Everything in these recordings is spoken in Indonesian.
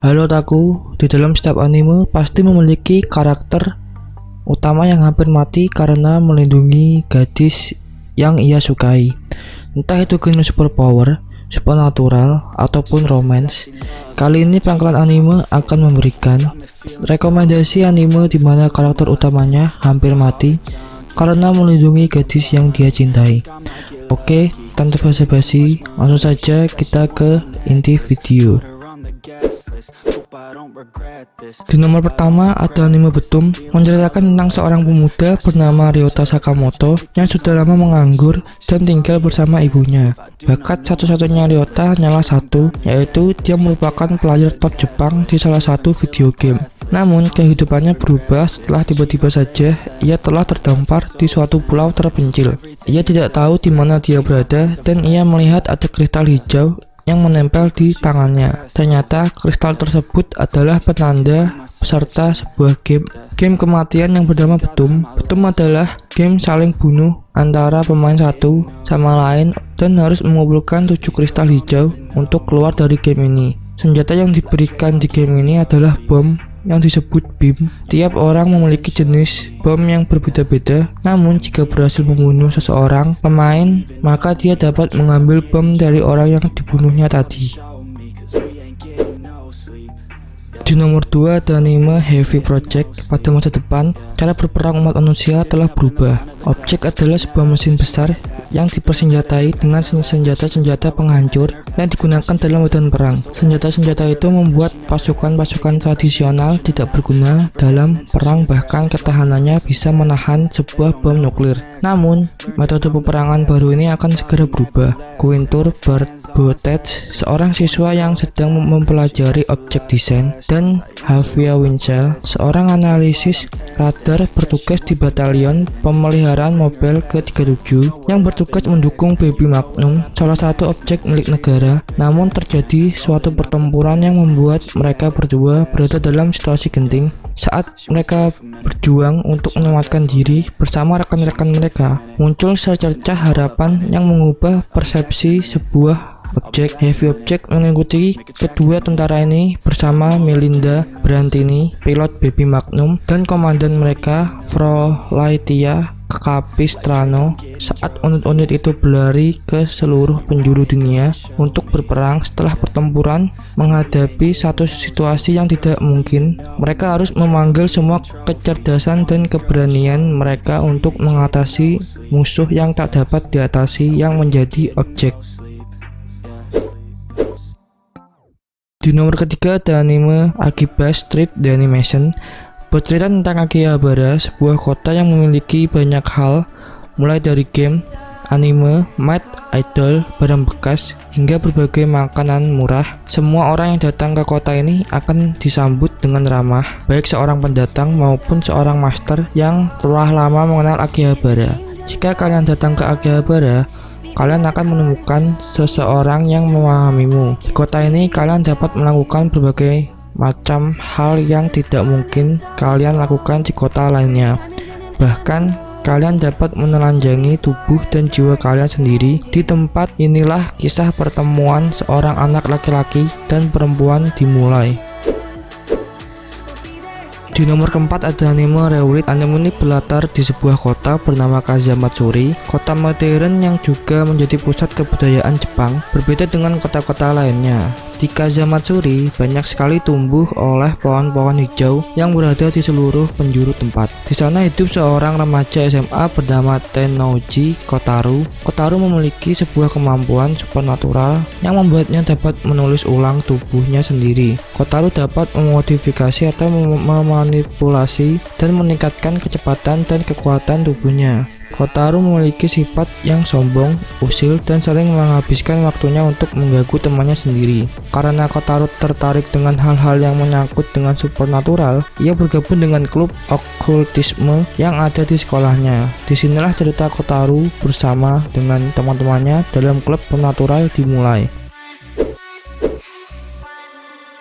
Halo otaku, di dalam setiap anime pasti memiliki karakter utama yang hampir mati karena melindungi gadis yang ia sukai. Entah itu guna superpower, supernatural, ataupun romance. Kali ini Pangkalan Anime akan memberikan rekomendasi anime di mana karakter utamanya hampir mati karena melindungi gadis yang dia cintai. Oke, tanpa basa-basi, langsung saja kita ke inti video. Di nomor pertama ada anime Betum, menceritakan tentang seorang pemuda bernama Ryota Sakamoto yang sudah lama menganggur dan tinggal bersama ibunya. Bakat satu-satunya Ryota hanyalah satu, yaitu dia merupakan player top Jepang di salah satu video game. Namun kehidupannya berubah setelah tiba-tiba saja ia telah terdampar di suatu pulau terpencil. Ia tidak tahu di mana dia berada dan ia melihat ada kristal hijau yang menempel di tangannya. Ternyata kristal tersebut adalah penanda peserta sebuah game kematian yang bernama Betum. Betum adalah game saling bunuh antara pemain satu sama lain dan harus mengumpulkan 7 kristal hijau untuk keluar dari game ini. Senjata yang diberikan di game ini adalah bom yang disebut BIM. Tiap orang memiliki jenis bom yang berbeda-beda, namun jika berhasil membunuh seseorang pemain, maka dia dapat mengambil bom dari orang yang dibunuhnya tadi. Di nomor 2 ada anime Heavy Project. Pada masa depan, cara berperang umat manusia telah berubah. Objek adalah sebuah mesin besar yang dipersenjatai dengan senjata-senjata penghancur yang digunakan dalam medan perang. Senjata-senjata itu membuat pasukan-pasukan tradisional tidak berguna dalam perang, bahkan ketahanannya bisa menahan sebuah bom nuklir. Namun, metode peperangan baru ini akan segera berubah. Guintur Botech, seorang siswa yang sedang mempelajari objek desain, dan Havia Winchell, seorang analisis radar bertugas di batalion pemeliharaan mobil ke-37 yang bertugas mendukung Baby Magnum, salah satu objek milik negara. Namun terjadi suatu pertempuran yang membuat mereka berdua berada dalam situasi genting. Saat mereka berjuang untuk menyelamatkan diri bersama rekan-rekan mereka, muncul secercah harapan yang mengubah persepsi sebuah objek. Heavy Object mengikuti kedua tentara ini bersama Melinda Brantini, pilot Baby Magnum, dan komandan mereka Frolaitia Capistrano saat unit-unit itu berlari ke seluruh penjuru dunia untuk berperang. Setelah pertempuran menghadapi satu situasi yang tidak mungkin, mereka harus memanggil semua kecerdasan dan keberanian mereka untuk mengatasi musuh yang tak dapat diatasi yang menjadi objek. Di nomor ketiga ada anime Akiba Strip The Animation. Bercerita tentang Akihabara, sebuah kota yang memiliki banyak hal, mulai dari game, anime, mat, idol, barang bekas, hingga berbagai makanan murah. Semua orang yang datang ke kota ini akan disambut dengan ramah, baik seorang pendatang maupun seorang master yang telah lama mengenal Akihabara. Jika kalian datang ke Akihabara, kalian akan menemukan seseorang yang memahamimu. Di kota ini kalian dapat melakukan berbagai macam hal yang tidak mungkin kalian lakukan di kota lainnya. Bahkan kalian dapat menelanjangi tubuh dan jiwa kalian sendiri. Di tempat inilah kisah pertemuan seorang anak laki-laki dan perempuan dimulai. Di nomor keempat ada anime Rewrit. Anime ini berlatar di sebuah kota bernama Kazamatsuri, kota modern yang juga menjadi pusat kebudayaan Jepang. Berbeda dengan kota-kota lainnya, di Kazamatsuri banyak sekali tumbuh oleh pohon-pohon hijau yang berada di seluruh penjuru tempat. Di sana hidup seorang remaja SMA bernama Tennoji Kotaro. Kotaro memiliki sebuah kemampuan supernatural yang membuatnya dapat menulis ulang tubuhnya sendiri. Kotaro dapat memodifikasi atau memanipulasi dan meningkatkan kecepatan dan kekuatan tubuhnya. Kotaro memiliki sifat yang sombong, usil, dan sering menghabiskan waktunya untuk mengganggu temannya sendiri. Karena Kotaro tertarik dengan hal-hal yang menyangkut dengan supernatural, ia bergabung dengan klub okultisme yang ada di sekolahnya. Disinilah cerita Kotaro bersama dengan teman-temannya dalam klub supernatural dimulai.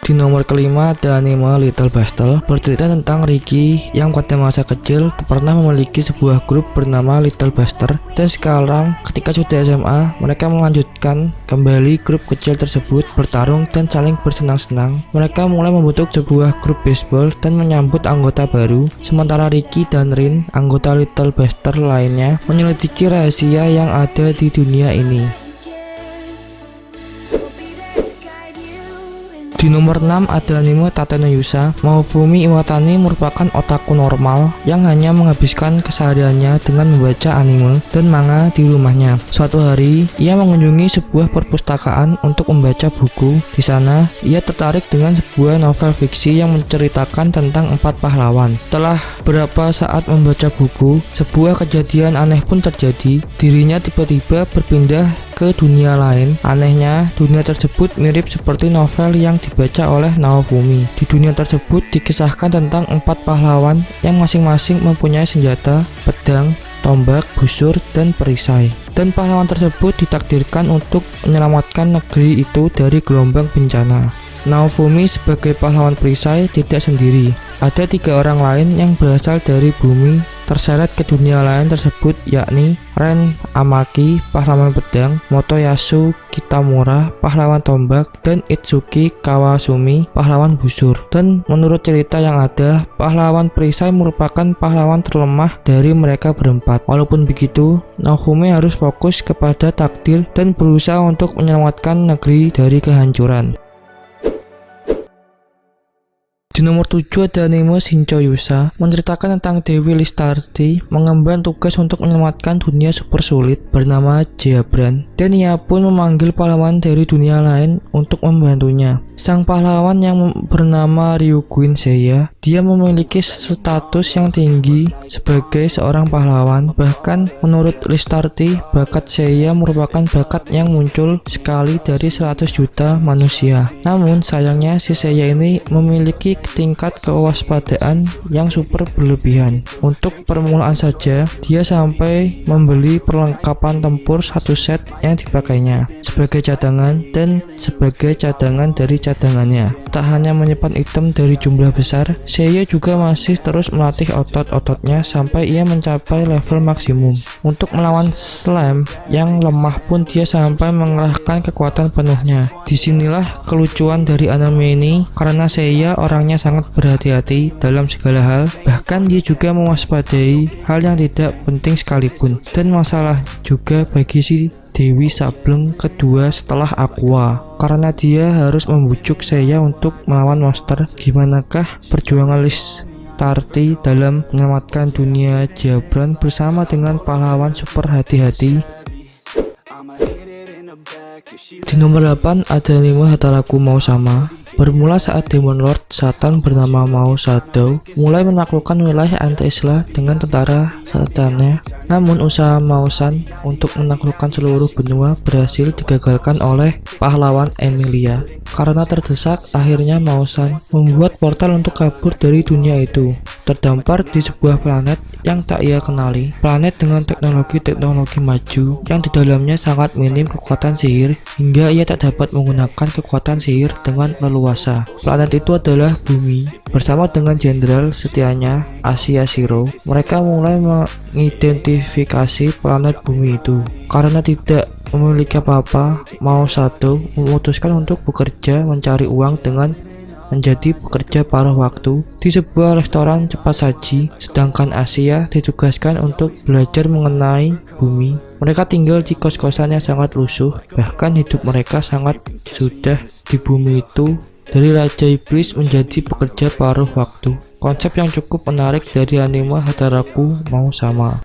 Di nomor kelima ada anime Little Bastel, bercerita tentang Ricky yang pada masa kecil pernah memiliki sebuah grup bernama Little Baster, dan sekarang ketika sudah SMA mereka melanjutkan kembali grup kecil tersebut bertarung dan saling bersenang-senang. Mereka mulai membentuk sebuah grup baseball dan menyambut anggota baru, sementara Ricky dan Rin, anggota Little Baster lainnya, menyelidiki rahasia yang ada di dunia ini. Di nomor 6 ada anime Tate no Yusa. Mahofumi Iwatani merupakan otaku normal yang hanya menghabiskan kesehariannya dengan membaca anime dan manga di rumahnya. Suatu hari, ia mengunjungi sebuah perpustakaan untuk membaca buku. Di sana, ia tertarik dengan sebuah novel fiksi yang menceritakan tentang 4 pahlawan. Setelah beberapa saat membaca buku, sebuah kejadian aneh pun terjadi. Dirinya tiba-tiba berpindah ke dunia lain. Anehnya, dunia tersebut mirip seperti novel yang dibaca oleh Naofumi. Di dunia tersebut dikisahkan tentang 4 pahlawan yang masing-masing mempunyai senjata, pedang, tombak, busur, dan perisai. Dan pahlawan tersebut ditakdirkan untuk menyelamatkan negeri itu dari gelombang bencana. Naofumi sebagai pahlawan perisai tidak sendiri. Ada 3 orang lain yang berasal dari bumi terseret ke dunia lain tersebut, yakni Ren Amaki, pahlawan pedang, Motoyasu Kitamura, pahlawan tombak, dan Itsuki Kawasumi, pahlawan busur. Dan menurut cerita yang ada, pahlawan perisai merupakan pahlawan terlemah dari mereka berempat. Walaupun begitu, Naofumi harus fokus kepada takdir dan berusaha untuk menyelamatkan negeri dari kehancuran. Di nomor 7 ada anime Shincho Yusa, menceritakan tentang Dewi Listarti mengemban tugas untuk menyelamatkan dunia super sulit bernama Jeabran, dan ia pun memanggil pahlawan dari dunia lain untuk membantunya. Sang pahlawan yang bernama Ryuguin Seiya, dia memiliki status yang tinggi sebagai seorang pahlawan. Bahkan menurut Listarti, bakat Seiya merupakan bakat yang muncul sekali dari 100 juta manusia. Namun sayangnya si Seiya ini memiliki tingkat kewaspadaan yang super berlebihan. Untuk permulaan saja, dia sampai membeli perlengkapan tempur 1 set yang dipakainya sebagai cadangan dan sebagai cadangan dari cadangannya. Tak hanya menyimpan item dari jumlah besar, Seiya juga masih terus melatih otot-ototnya sampai ia mencapai level maksimum. Untuk melawan Slam yang lemah pun dia sampai mengerahkan kekuatan penuhnya. Disinilah kelucuan dari anime ini, karena Seiya orangnya sangat berhati-hati dalam segala hal, bahkan dia juga mewaspadai hal yang tidak penting sekalipun. Dan masalah juga bagi si Dewi Sableng kedua setelah Aqua, karena dia harus membujuk Seiya untuk melawan monster. Gimanakah perjuangan Listarti dalam menyelamatkan dunia Jeabran bersama dengan pahlawan super hati-hati? Di nomor 8 ada anime Hataraku Mou Sama. Bermula saat Demon Lord Satan bernama Mao Shadow mulai menaklukkan wilayah anti-Islam dengan tentara satannya. Namun usaha Mao San untuk menaklukkan seluruh benua berhasil digagalkan oleh pahlawan Emilia. Karena terdesak, akhirnya Mao San membuat portal untuk kabur dari dunia itu. Terdampar di sebuah planet yang tak ia kenali. Planet dengan teknologi maju yang di dalamnya sangat minim kekuatan sihir, hingga ia tak dapat menggunakan kekuatan sihir dengan leluasa. Planet itu adalah Bumi. Bersama dengan jenderal setianya Asia Zero, mereka mulai mengidentifikasi planet Bumi itu. Karena tidak memiliki apa-apa, Mao Shadow memutuskan untuk bekerja mencari uang dengan menjadi pekerja paruh waktu di sebuah restoran cepat saji, sedangkan Asia ditugaskan untuk belajar mengenai bumi. Mereka tinggal di kos-kosan yang sangat lusuh, bahkan hidup mereka sangat sudah di bumi itu. Dari Raja Iblis menjadi pekerja paruh waktu. Konsep yang cukup menarik dari anime Hataraku Mou Sama.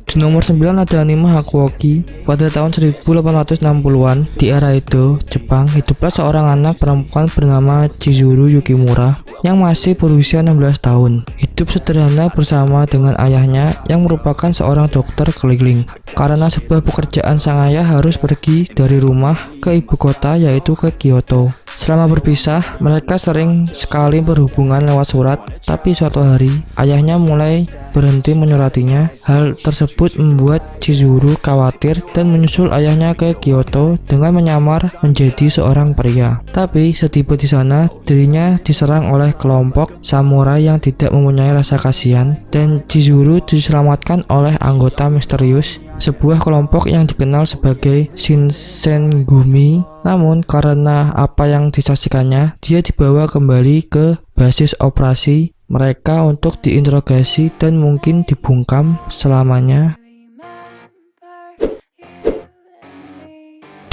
Di nomor 9 ada anime Hakuoki. Pada tahun 1860-an, di era itu, Jepang, hiduplah seorang anak perempuan bernama Chizuru Yukimura yang masih berusia 16 tahun. Hidup sederhana bersama dengan ayahnya yang merupakan seorang dokter keliling. Karena sebuah pekerjaan, sang ayah harus pergi dari rumah ke ibu kota, yaitu ke Kyoto. Selama berpisah, mereka sering sekali berhubungan lewat surat, tapi suatu hari, ayahnya mulai berhenti menyuratinya. Hal tersebut membuat Chizuru khawatir dan menyusul ayahnya ke Kyoto dengan menyamar menjadi seorang pria. Tapi setiba di sana, dirinya diserang oleh kelompok samurai yang tidak mempunyai rasa kasihan, dan Chizuru diselamatkan oleh anggota misterius sebuah kelompok yang dikenal sebagai Shinsengumi. Namun karena apa yang disaksikannya, dia dibawa kembali ke basis operasi mereka untuk diinterogasi dan mungkin dibungkam selamanya.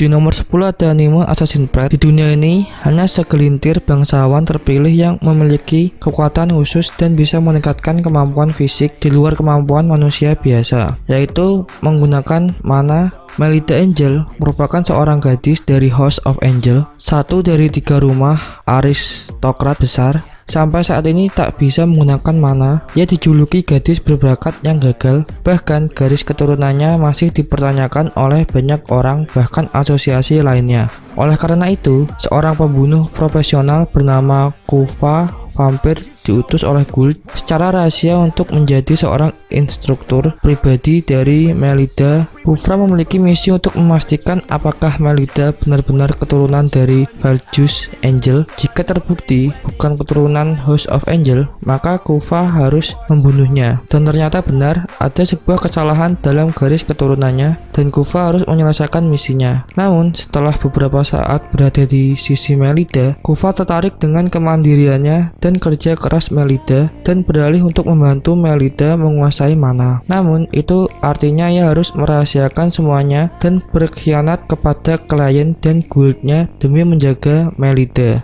Di nomor 10 ada anime Assassin's Creed. Di dunia ini, hanya segelintir bangsawan terpilih yang memiliki kekuatan khusus dan bisa meningkatkan kemampuan fisik di luar kemampuan manusia biasa, yaitu menggunakan mana. Melida Angel merupakan seorang gadis dari House of Angel, satu dari 3 rumah aristokrat besar. Sampai saat ini tak bisa menggunakan mana. Ia dijuluki gadis berbakat yang gagal. Bahkan garis keturunannya masih dipertanyakan oleh banyak orang, bahkan asosiasi lainnya. Oleh karena itu, seorang pembunuh profesional bernama Kufa vampir diutus oleh Gould secara rahasia untuk menjadi seorang instruktur pribadi dari Melida. Kufra memiliki misi untuk memastikan apakah Melida benar-benar keturunan dari Valgus Angel. Jika terbukti bukan keturunan House of Angel, maka Kufa harus membunuhnya. Dan ternyata benar, ada sebuah kesalahan dalam garis keturunannya dan Kufa harus menyelesaikan misinya. Namun, setelah beberapa saat berada di sisi Melida, Kufa tertarik dengan kemandiriannya dan kerja keras Melida dan beralih untuk membantu Melida menguasai mana. Namun itu artinya ia harus merahasiakan semuanya dan berkhianat kepada klien dan guildnya demi menjaga Melida.